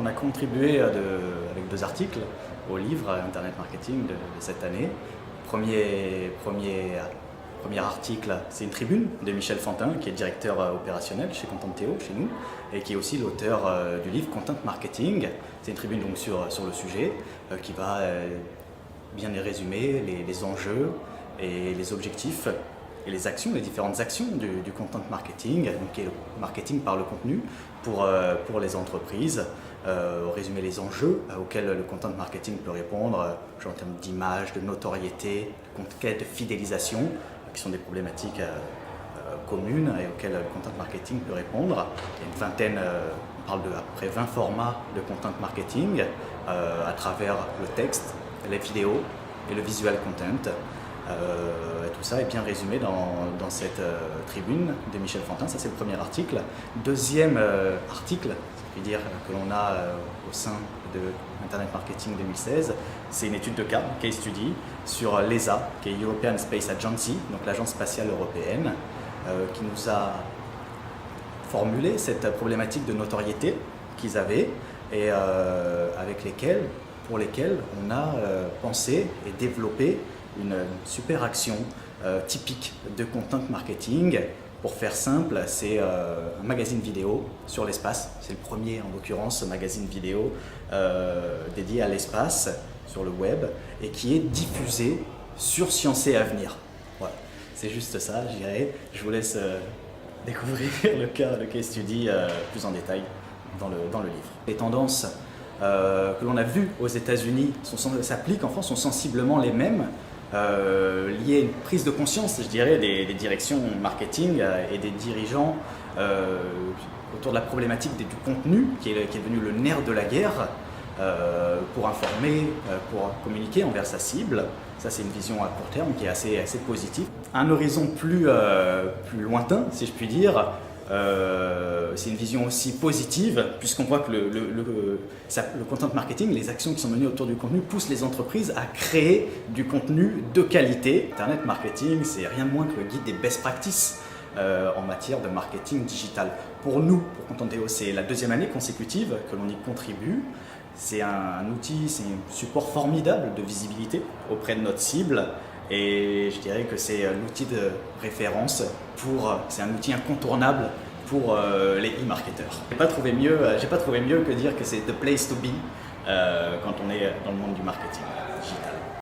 On a contribué avec 2 articles au livre Internet Marketing de cette année. Premier article, c'est une tribune de Michel Fantin, qui est directeur opérationnel chez Contenteo, chez nous, et qui est aussi l'auteur du livre Content Marketing. C'est une tribune donc sur le sujet qui va bien résumer les enjeux et les objectifs et les actions, les différentes actions du content marketing, donc qui est le marketing par le contenu pour les entreprises, résumer les enjeux auxquels le content marketing peut répondre, genre en termes d'image, de notoriété, de fidélisation, qui sont des problématiques communes et auxquelles le content marketing peut répondre. Il y a une vingtaine, on parle de à peu près 20 formats de content marketing à travers le texte, les vidéos et le visual content. Tout ça est bien résumé dans cette tribune de Michel Fantin. Ça, c'est le premier article. Deuxième article, c'est-à-dire que l'on a au sein de Internet Marketing 2016, c'est une étude de cas, case study, sur l'ESA, qui est European Space Agency, donc l'agence spatiale européenne, qui nous a formulé cette problématique de notoriété qu'ils avaient et pour lesquelles on a pensé et développé une super action typique de content marketing. Pour faire simple, c'est un magazine vidéo sur l'espace. C'est le premier, en l'occurrence, magazine vidéo dédié à l'espace sur le web et qui est diffusé sur Science et Avenir. Voilà, c'est juste ça, je dirais. Je vous laisse découvrir le case study plus en détail dans le livre. Les tendances que l'on a vues aux États-Unis s'appliquent en France, sont sensiblement les mêmes. Lié à une prise de conscience, je dirais, des directions marketing et des dirigeants autour de la problématique du contenu qui est devenu le nerf de la guerre pour informer, pour communiquer envers sa cible. Ça, c'est une vision à court terme qui est assez positive. Un horizon plus lointain, si je puis dire, c'est une vision aussi positive, puisqu'on voit que le content marketing, les actions qui sont menées autour du contenu, poussent les entreprises à créer du contenu de qualité. Internet marketing, c'est rien de moins que le guide des best practices en matière de marketing digital. Pour nous, pour Contenteo, c'est la 2e année consécutive que l'on y contribue. C'est un outil, c'est un support formidable de visibilité auprès de notre cible. Et je dirais que c'est l'outil de référence c'est un outil incontournable pour les e-marketeurs. J'ai pas trouvé mieux que dire que c'est the place to be quand on est dans le monde du marketing.